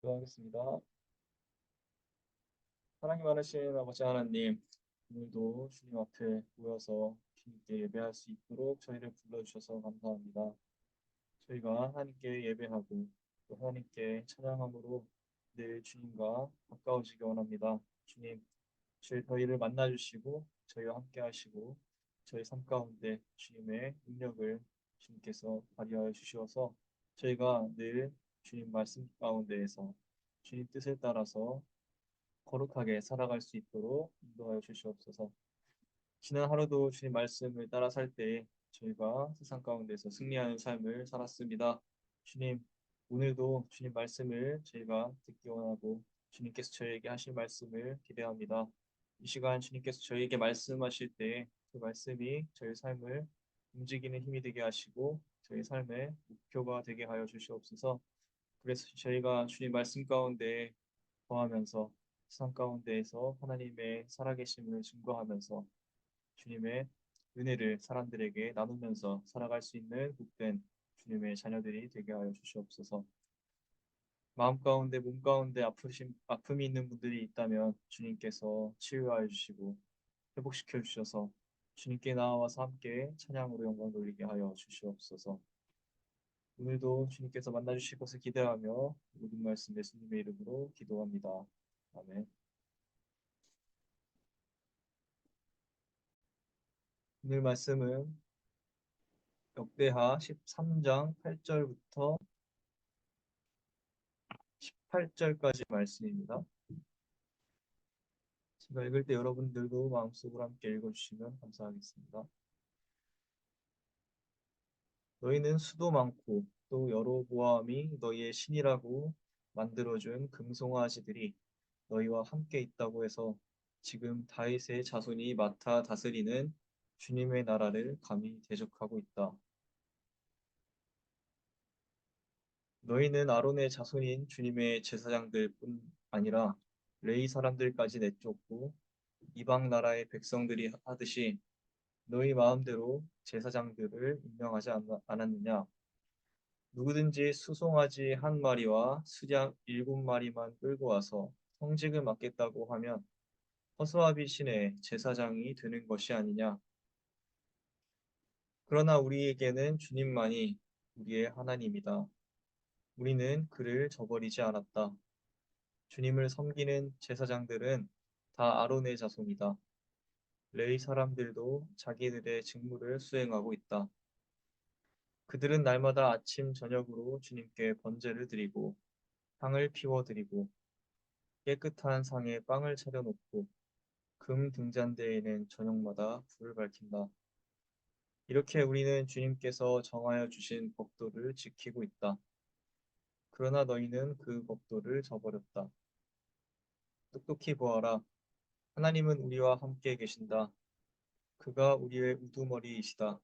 기도하겠습니다. 사랑이 많으신 아버지 하나님, 오늘도 주님 앞에 모여서 주님께 예배할 수 있도록 저희를 불러주셔서 감사합니다. 저희가 하나님께 예배하고 또 하나님께 찬양함으로 늘 주님과 가까워지기 원합니다. 주님, 저희를 만나주시고 저희와 함께 하시고 저희 삶 가운데 주님의 능력을 주님께서 발휘하여 주시어서 저희가 늘 주님 말씀 가운데에서 주님 뜻을 따라서 거룩하게 살아갈 수 있도록 인도하여 주시옵소서. 지난 하루도 주님 말씀을 따라 살 때 저희가 세상 가운데서 승리하는 삶을 살았습니다. 주님, 오늘도 주님 말씀을 저희가 듣기 원하고 주님께서 저희에게 하실 말씀을 기대합니다. 이 시간 주님께서 저희에게 말씀하실 때 그 말씀이 저희 삶을 움직이는 힘이 되게 하시고 저희 삶의 목표가 되게 하여 주시옵소서. 그래서 저희가 주님 말씀 가운데 거하면서 세상 가운데에서 하나님의 살아계심을 증거하면서 주님의 은혜를 사람들에게 나누면서 살아갈 수 있는 복된 주님의 자녀들이 되게 하여 주시옵소서. 마음 가운데 몸 가운데 아픔이 있는 분들이 있다면 주님께서 치유하여 주시고 회복시켜 주셔서 주님께 나와서 함께 찬양으로 영광 돌리게 하여 주시옵소서. 오늘도 주님께서 만나 주실 것을 기대하며 모든 말씀 예수님의 이름으로 기도합니다. 아멘. 오늘 말씀은 역대하 13장 8절부터 18절까지 말씀입니다. 제가 읽을 때 여러분들도 마음속으로 함께 읽어주시면 감사하겠습니다. 너희는 수도 많고 또 여로보암이 너희의 신이라고 만들어준 금송아지들이 너희와 함께 있다고 해서 지금 다윗의 자손이 맡아 다스리는 주님의 나라를 감히 대적하고 있다. 너희는 아론의 자손인 주님의 제사장들뿐 아니라 레위 사람들까지 내쫓고 이방 나라의 백성들이 하듯이 너희 마음대로 제사장들을 임명하지 않았느냐? 누구든지 수송아지 한 마리와 수양 7마리만 끌고 와서 성직을 맡겠다고 하면 허수아비 신의 제사장이 되는 것이 아니냐? 그러나 우리에게는 주님만이 우리의 하나님이다. 우리는 그를 저버리지 않았다. 주님을 섬기는 제사장들은 다 아론의 자손이다. 레위 사람들도 자기들의 직무를 수행하고 있다. 그들은 날마다 아침 저녁으로 주님께 번제를 드리고 향을 피워 드리고 깨끗한 상에 빵을 차려놓고 금 등잔대에는 저녁마다 불을 밝힌다. 이렇게 우리는 주님께서 정하여 주신 법도를 지키고 있다. 그러나 너희는 그 법도를 저버렸다. 똑똑히 보아라. 하나님은 우리와 함께 계신다. 그가 우리의 우두머리이시다.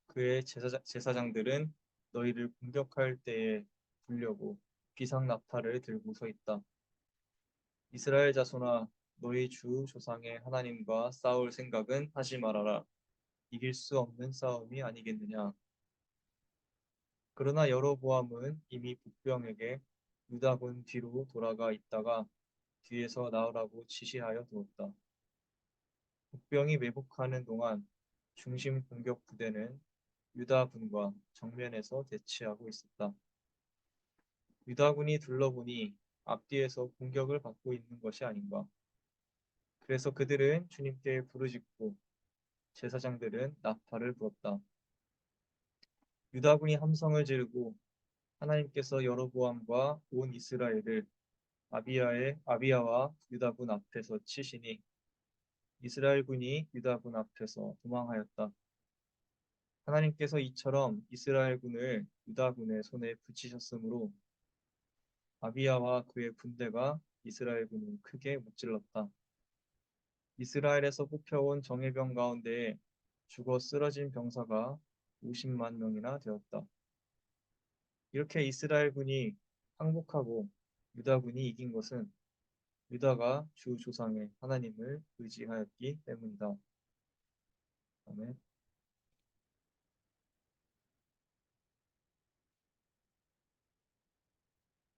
그의 제사장들은 너희를 공격할 때에 불려고 비상나팔을 들고 서 있다. 이스라엘 자손아, 너희 주 조상의 하나님과 싸울 생각은 하지 말아라. 이길 수 없는 싸움이 아니겠느냐. 그러나 여로보암은 이미 북병에게 유다군 뒤로 돌아가 있다가 뒤에서 나오라고 지시하여 두었다. 북병이 매복하는 동안 중심 공격 부대는 유다군과 정면에서 대치하고 있었다. 유다군이 둘러보니 앞뒤에서 공격을 받고 있는 것이 아닌가. 그래서 그들은 주님께 부르짖고 제사장들은 나팔을 불었다. 유다군이 함성을 지르고 하나님께서 여로보암과 온 이스라엘을 아비야와 유다군 앞에서 치시니 이스라엘군이 유다군 앞에서 도망하였다. 하나님께서 이처럼 이스라엘군을 유다군의 손에 붙이셨으므로 아비야와 그의 군대가 이스라엘군을 크게 무찔렀다. 이스라엘에서 뽑혀온 정예병 가운데 죽어 쓰러진 병사가 50만 명이나 되었다. 이렇게 이스라엘군이 항복하고 유다군이 이긴 것은 유다가 주 조상의 하나님을 의지하였기 때문이다. 아멘.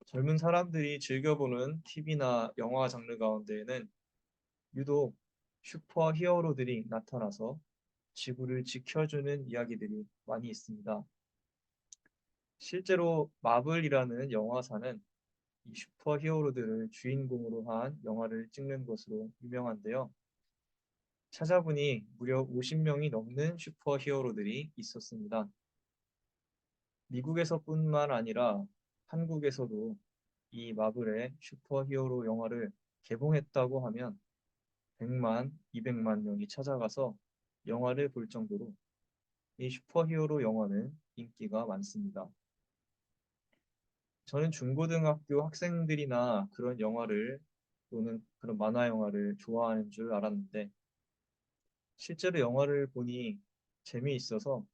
젊은 사람들이 즐겨보는 TV나 영화 장르 가운데에는 유독 슈퍼 히어로들이 나타나서 지구를 지켜주는 이야기들이 많이 있습니다. 실제로 마블이라는 영화사는 이 슈퍼 히어로들을 주인공으로 한 영화를 찍는 것으로 유명한데요. 찾아보니 무려 50명이 넘는 슈퍼 히어로들이 있었습니다. 미국에서뿐만 아니라 한국에서도 이 마블의 슈퍼 히어로 영화를 개봉했다고 하면 100만, 200만 명이 찾아가서 영화를 볼 정도로 이 슈퍼히어로 영화는 인기가 많습니다. 저는 중고등학교 학생들이나 그런 영화를 또는 그런 만화 영화를 좋아하는 줄 알았는데 실제로 영화를 보니 재미있어서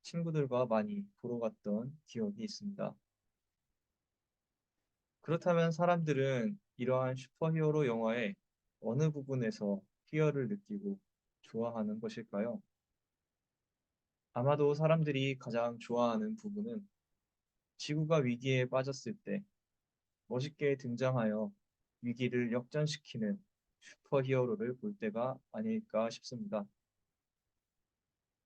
친구들과 많이 보러 갔던 기억이 있습니다. 그렇다면 사람들은 이러한 슈퍼히어로 영화의 어느 부분에서 희열을 느끼고 좋아하는 것일까요? 아마도 사람들이 가장 좋아하는 부분은 지구가 위기에 빠졌을 때 멋있게 등장하여 위기를 역전시키는 슈퍼히어로를 볼 때가 아닐까 싶습니다.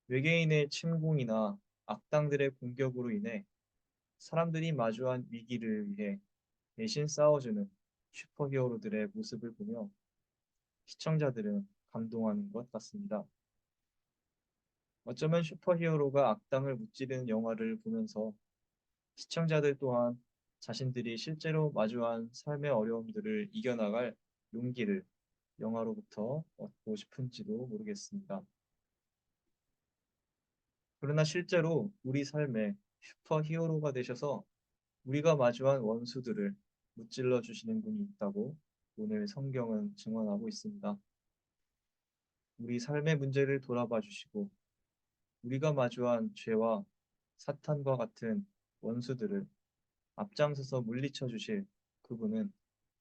외계인의 침공이나 악당들의 공격으로 인해 사람들이 마주한 위기를 위해 대신 싸워주는 슈퍼히어로들의 모습을 보며 시청자들은 감동하는 것 같습니다. 어쩌면 슈퍼히어로가 악당을 무찌르는 영화를 보면서 시청자들 또한 자신들이 실제로 마주한 삶의 어려움들을 이겨나갈 용기를 영화로부터 얻고 싶은지도 모르겠습니다. 그러나 실제로 우리 삶에 슈퍼 히어로가 되셔서 우리가 마주한 원수들을 무찔러 주시는 분이 있다고 오늘 성경은 증언하고 있습니다. 우리 삶의 문제를 돌아봐 주시고 우리가 마주한 죄와 사탄과 같은 원수들을 앞장서서 물리쳐 주실 그분은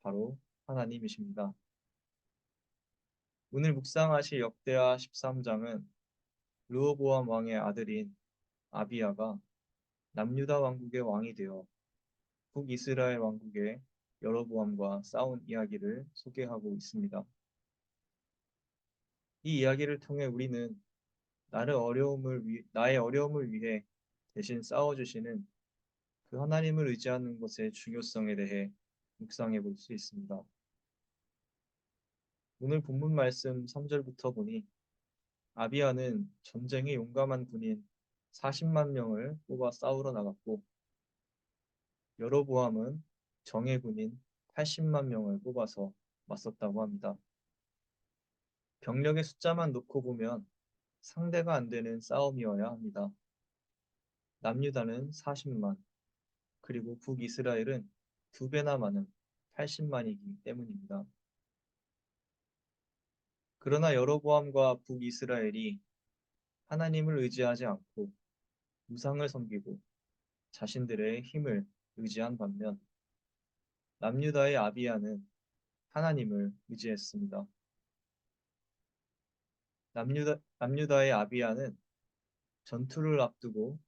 바로 하나님이십니다. 오늘 묵상하실 역대하 13장은 르호보암 왕의 아들인 아비야가 남유다 왕국의 왕이 되어 북이스라엘 왕국의 여로보암과 싸운 이야기를 소개하고 있습니다. 이 이야기를 통해 우리는 나의 어려움을 위해 대신 싸워주시는 그 하나님을 의지하는 것의 중요성에 대해 묵상해 볼 수 있습니다. 오늘 본문 말씀 3절부터 보니 아비야는 전쟁에 용감한 군인 40만 명을 뽑아 싸우러 나갔고 여로보암은 정예 군인 80만 명을 뽑아서 맞섰다고 합니다. 병력의 숫자만 놓고 보면 상대가 안 되는 싸움이어야 합니다. 남유다는 40만, 그리고 북이스라엘은 두 배나 많은 80만이기 때문입니다. 그러나 여로보암과 북이스라엘이 하나님을 의지하지 않고 우상을 섬기고 자신들의 힘을 의지한 반면 남유다의 아비야는 하나님을 의지했습니다. 남유다의 아비야는 전투를 앞두고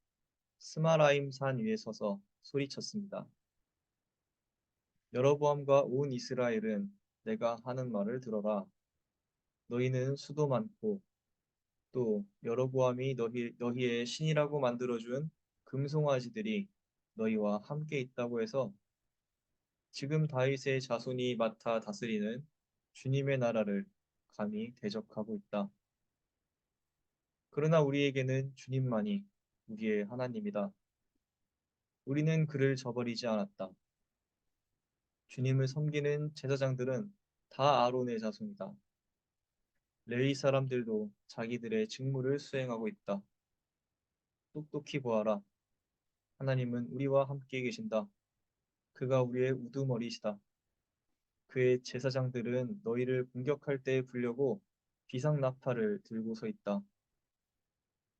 스마라임 산 위에 서서 소리쳤습니다. 여로보암과 온 이스라엘은 내가 하는 말을 들어라. 너희는 수도 많고 또 여로보암이 너희의 신이라고 만들어준 금송아지들이 너희와 함께 있다고 해서 지금 다윗의 자손이 맡아 다스리는 주님의 나라를 감히 대적하고 있다. 그러나 우리에게는 주님만이 우리의 하나님이다. 우리는 그를 저버리지 않았다. 주님을 섬기는 제사장들은 다 아론의 자손이다. 레위 사람들도 자기들의 직무를 수행하고 있다. 똑똑히 보아라. 하나님은 우리와 함께 계신다. 그가 우리의 우두머리시다. 그의 제사장들은 너희를 공격할 때 불려고 비상나팔을 들고 서 있다.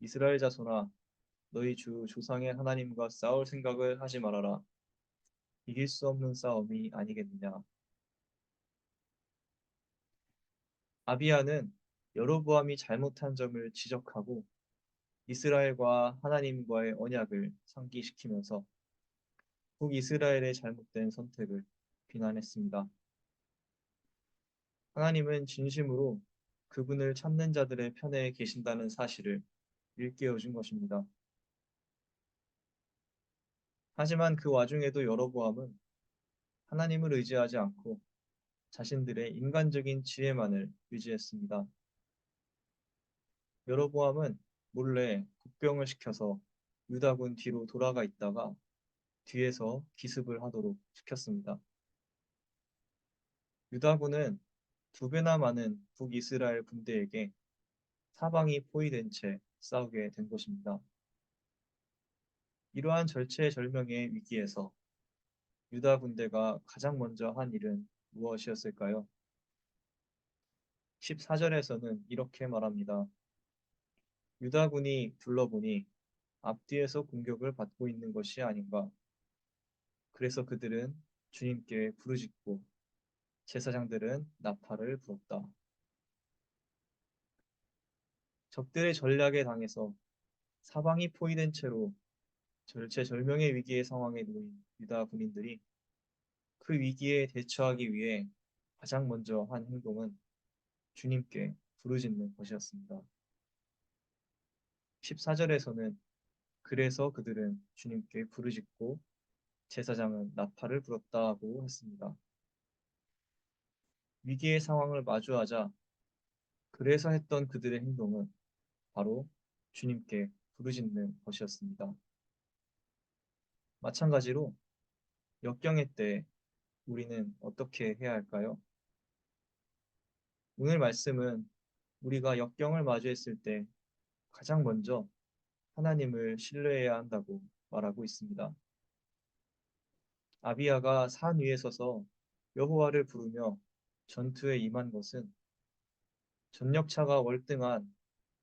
이스라엘 자손아, 너희 주 조상의 하나님과 싸울 생각을 하지 말아라. 이길 수 없는 싸움이 아니겠느냐. 아비야는 여로보암이 잘못한 점을 지적하고 이스라엘과 하나님과의 언약을 상기시키면서 북이스라엘의 잘못된 선택을 비난했습니다. 하나님은 진심으로 그분을 찾는 자들의 편에 계신다는 사실을 일깨워 준 것입니다. 하지만 그 와중에도 여로보암은 하나님을 의지하지 않고 자신들의 인간적인 지혜만을 의지했습니다. 여로보암은 몰래 국병을 시켜서 유다군 뒤로 돌아가 있다가 뒤에서 기습을 하도록 시켰습니다. 유다군은 두 배나 많은 북이스라엘 군대에게 사방이 포위된 채 싸우게 된 것입니다. 이러한 절체절명의 위기에서 유다 군대가 가장 먼저 한 일은 무엇이었을까요? 14절에서는 이렇게 말합니다. 유다군이 둘러보니 앞뒤에서 공격을 받고 있는 것이 아닌가. 그래서 그들은 주님께 부르짖고 제사장들은 나팔을 불었다. 적들의 전략에 당해서 사방이 포위된 채로 절체절명의 위기의 상황에 놓인 유다 군인들이 그 위기에 대처하기 위해 가장 먼저 한 행동은 주님께 부르짖는 것이었습니다. 14절에서는 그래서 그들은 주님께 부르짖고 제사장은 나팔을 불었다고 했습니다. 위기의 상황을 마주하자 그래서 했던 그들의 행동은 바로 주님께 부르짖는 것이었습니다. 마찬가지로 역경의 때 우리는 어떻게 해야 할까요? 오늘 말씀은 우리가 역경을 마주했을 때 가장 먼저 하나님을 신뢰해야 한다고 말하고 있습니다. 아비야가 산 위에 서서 여호와를 부르며 전투에 임한 것은 전력차가 월등한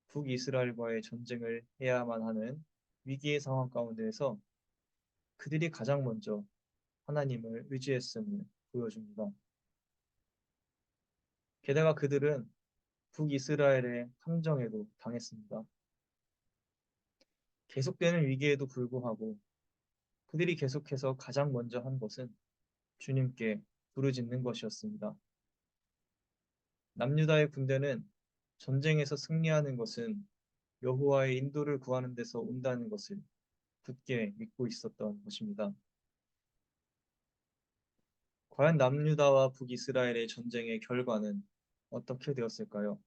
북이스라엘과의 전쟁을 해야만 하는 위기의 상황 가운데에서 그들이 가장 먼저 하나님을 의지했음을 보여줍니다. 게다가 그들은 북이스라엘의 함정에도 당했습니다. 계속되는 위기에도 불구하고 그들이 계속해서 가장 먼저 한 것은 주님께 부르짖는 것이었습니다. 남유다의 군대는 전쟁에서 승리하는 것은 여호와의 인도를 구하는 데서 온다는 것을 굳게 믿고 있었던 것입니다. 과연 남유다와 북이스라엘의 전쟁의 결과는 어떻게 되었을까요?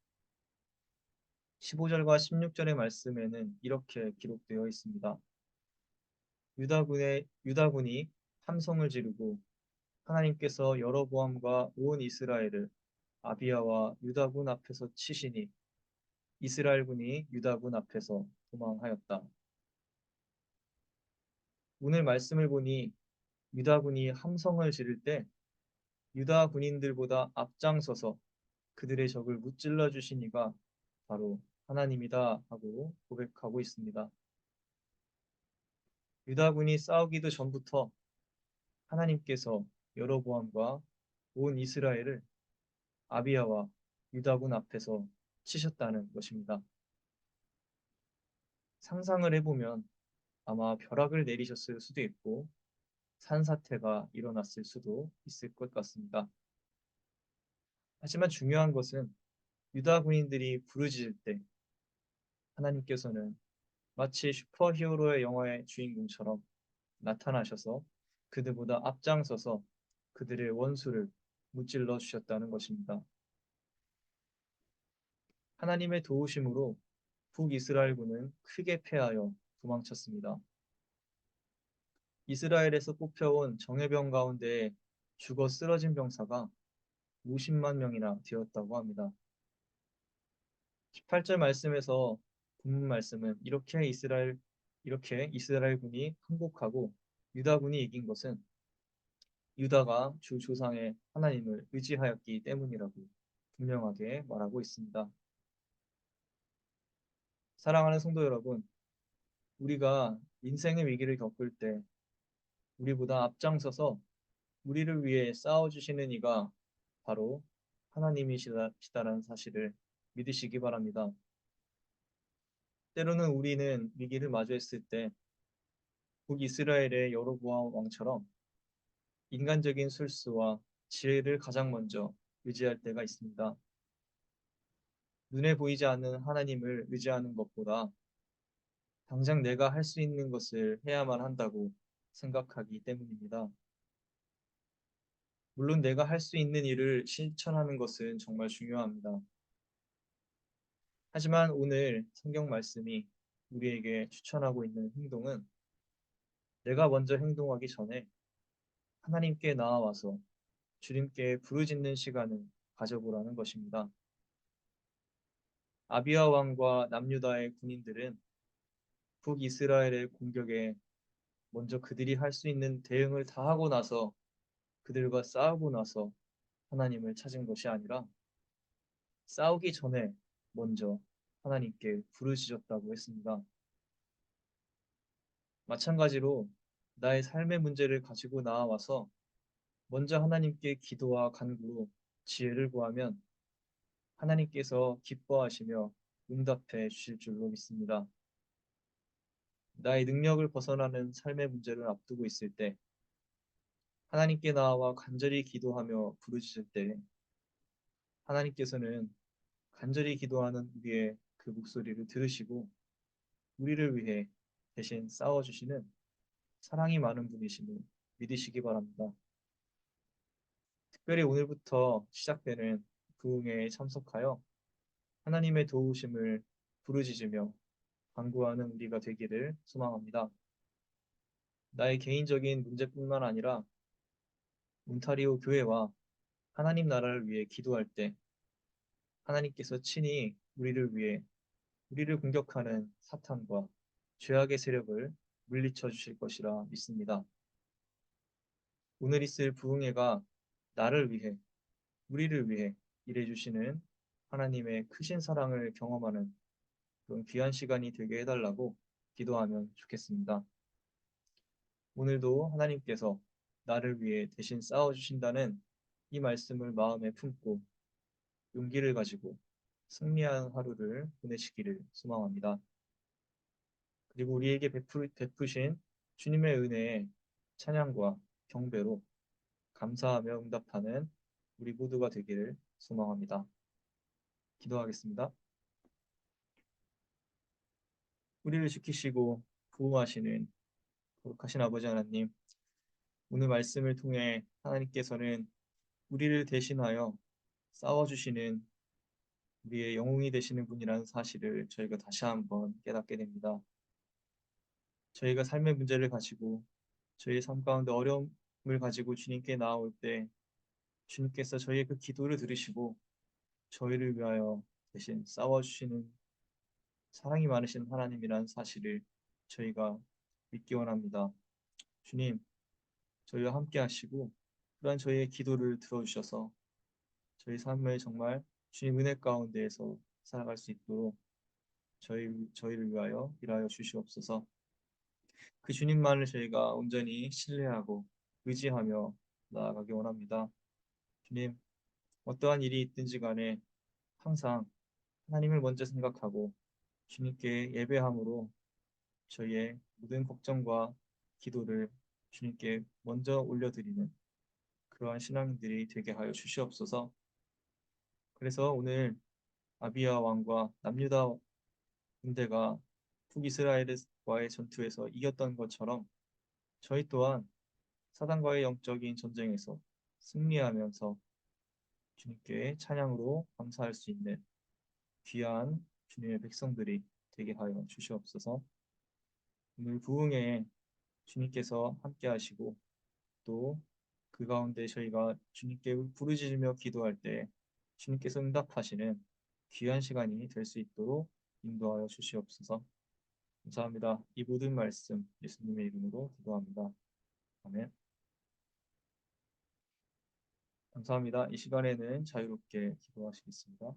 15절과 16절의 말씀에는 이렇게 기록되어 있습니다. 유다군이 함성을 지르고 하나님께서 여로보암과 온 이스라엘을 아비야와 유다군 앞에서 치시니 이스라엘군이 유다군 앞에서 도망하였다. 오늘 말씀을 보니 유다군이 함성을 지를 때 유다 군인들보다 앞장서서 그들의 적을 무찔러 주신 이가 바로 하나님이다 하고 고백하고 있습니다. 유다군이 싸우기도 전부터 하나님께서 여로보암과 온 이스라엘을 아비야와 유다군 앞에서 치셨다는 것입니다. 상상을 해보면 아마 벼락을 내리셨을 수도 있고 산사태가 일어났을 수도 있을 것 같습니다. 하지만 중요한 것은 유다 군인들이 부르짖을 때 하나님께서는 마치 슈퍼히어로의 영화의 주인공처럼 나타나셔서 그들보다 앞장서서 그들의 원수를 무찔러 주셨다는 것입니다. 하나님의 도우심으로 북이스라엘군은 크게 패하여 도망쳤습니다. 이스라엘에서 뽑혀온 정예병 가운데 죽어 쓰러진 병사가 50만 명이나 되었다고 합니다. 18절 말씀에서 본문 말씀은 이렇게 이스라엘군이 항복하고 유다군이 이긴 것은 유다가 주 조상의 하나님을 의지하였기 때문이라고 분명하게 말하고 있습니다. 사랑하는 성도 여러분, 우리가 인생의 위기를 겪을 때 우리보다 앞장서서 우리를 위해 싸워주시는 이가 바로 하나님이시다라는 사실을 믿으시기 바랍니다. 때로는 우리는 위기를 마주했을 때 북이스라엘의 여로보암 왕처럼 인간적인 술수와 지혜를 가장 먼저 의지할 때가 있습니다. 눈에 보이지 않는 하나님을 의지하는 것보다 당장 내가 할 수 있는 것을 해야만 한다고 생각하기 때문입니다. 물론 내가 할 수 있는 일을 실천하는 것은 정말 중요합니다. 하지만 오늘 성경 말씀이 우리에게 추천하고 있는 행동은 내가 먼저 행동하기 전에 하나님께 나아와서 주님께 부르짖는 시간을 가져보라는 것입니다. 아비야 왕과 남유다의 군인들은 북이스라엘의 공격에 먼저 그들이 할 수 있는 대응을 다 하고 나서 그들과 싸우고 나서 하나님을 찾은 것이 아니라 싸우기 전에 먼저 하나님께 부르짖었다고 했습니다. 마찬가지로 나의 삶의 문제를 가지고 나와서 먼저 하나님께 기도와 간구로 지혜를 구하면 하나님께서 기뻐하시며 응답해 주실 줄로 믿습니다. 나의 능력을 벗어나는 삶의 문제를 앞두고 있을 때 하나님께 나와 간절히 기도하며 부르짖을 때 하나님께서는 간절히 기도하는 우리의 그 목소리를 들으시고 우리를 위해 대신 싸워주시는 사랑이 많은 분이심을 믿으시기 바랍니다. 특별히 오늘부터 시작되는 부흥회에 참석하여 하나님의 도우심을 부르짖으며 간구하는 우리가 되기를 소망합니다. 나의 개인적인 문제뿐만 아니라 온타리오 교회와 하나님 나라를 위해 기도할 때 하나님께서 친히 우리를 위해 우리를 공격하는 사탄과 죄악의 세력을 물리쳐 주실 것이라 믿습니다. 오늘 있을 부흥회가 나를 위해 우리를 위해 일해 주시는 하나님의 크신 사랑을 경험하는 그런 귀한 시간이 되게 해달라고 기도하면 좋겠습니다. 오늘도 하나님께서 나를 위해 대신 싸워주신다는 이 말씀을 마음에 품고 용기를 가지고 승리한 하루를 보내시기를 소망합니다. 그리고 우리에게 베푸신 주님의 은혜에 찬양과 경배로 감사하며 응답하는 우리 모두가 되기를 소망합니다. 기도하겠습니다. 우리를 지키시고 보호하시는 거룩하신 아버지 하나님, 오늘 말씀을 통해 하나님께서는 우리를 대신하여 싸워주시는 우리의 영웅이 되시는 분이라는 사실을 저희가 다시 한번 깨닫게 됩니다. 저희가 삶의 문제를 가지고 저희 삶 가운데 어려움을 가지고 주님께 나아올 때 주님께서 저희의 그 기도를 들으시고 저희를 위하여 대신 싸워주시는 사랑이 많으신 하나님이라는 사실을 저희가 믿기 원합니다. 주님, 저희와 함께 하시고 또한 저희의 기도를 들어주셔서 저희 삶을 정말 주님 은혜 가운데에서 살아갈 수 있도록 저희를 위하여 일하여 주시옵소서. 그 주님만을 저희가 온전히 신뢰하고 의지하며 나아가기 원합니다. 주님, 어떠한 일이 있든지 간에 항상 하나님을 먼저 생각하고 주님께 예배함으로 저희의 모든 걱정과 기도를 주님께 먼저 올려드리는 그러한 신앙인들이 되게 하여 주시옵소서. 그래서 오늘 아비야 왕과 남유다 군대가 북이스라엘과의 전투에서 이겼던 것처럼 저희 또한 사단과의 영적인 전쟁에서 승리하면서 주님께 찬양으로 감사할 수 있는 귀한 주님의 백성들이 되게 하여 주시옵소서. 오늘 부흥회에 주님께서 함께 하시고 또 그 가운데 저희가 주님께 부르짖으며 기도할 때 주님께서 응답하시는 귀한 시간이 될 수 있도록 인도하여 주시옵소서. 감사합니다. 이 모든 말씀 예수님의 이름으로 기도합니다. 아멘. 감사합니다. 이 시간에는 자유롭게 기도하시겠습니다.